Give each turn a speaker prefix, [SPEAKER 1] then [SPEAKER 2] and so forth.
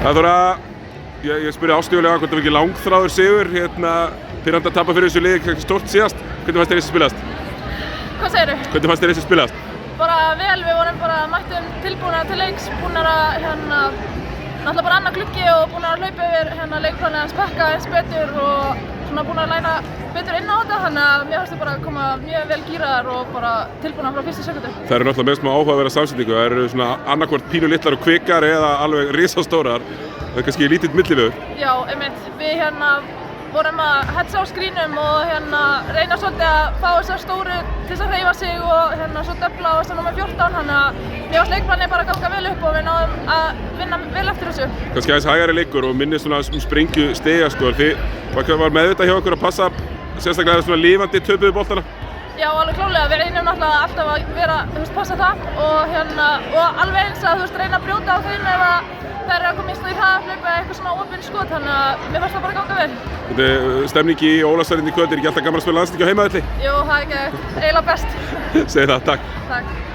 [SPEAKER 1] Það þarf að, ég spurði ástífulega hvort það var ekki langþráður sigur, pirrandi að tapa fyrir þessu liði, kannski stórt síðast. Hvernig fannst þér þessi spilast?
[SPEAKER 2] Hvað segirðu?
[SPEAKER 1] Hvernig fannst þér þessi spilast?
[SPEAKER 2] Bara vel, við vorum bara mættum tilbúinir til leiks, búinir að náttúrulega bara annar gluggi og búinir að hlaupa yfir leikplanið hans pakka eins betur og svona búinir að læna betur inn á þetta, þannig að mér fannst þau bara að koma mjög vel gíraðar og bara tilbúinir frá fyrstu sekundu.
[SPEAKER 1] Það eru náttúrulega með smá áhugaverða samsetningu, það eru svona annarkvort pínu litlar og kvikar eða alveg risastórar. Það er kannski lítill millivegur.
[SPEAKER 2] Já, einmitt. Við vorum að hetsa á skrínum og reyna svolítið að fá þessar stóru til þess að hreyfa sig og svo döfla á þessar númer 14, þannig að mér fannst leikplanið bara ganga vel upp og við náðum að vinna vel eftir þessu. Kannski
[SPEAKER 1] aðeins hægari leikur og minni svona sprengju stiga sko. Þið var meðvitað hjá ykkur að passa sérstaklega svona lífandi töpuðu boltana?
[SPEAKER 2] Já, alveg klálega. Við reynum náttúrulega alltaf að vera, passa það og alveg eins að reyna að brjóta á þeim ef það er að koma í hraðahlaup eða eitthvað svona opinn skot, þannig að mér fannst það bara ganga vel.
[SPEAKER 1] Þetta er stemning í Ólafsarinn í kvöld, er ekki alltaf gaman að spila landsleik á heimavelli?
[SPEAKER 2] Jú, það er ekki eiginlega best.
[SPEAKER 1] Segðu það, takk.
[SPEAKER 2] Takk.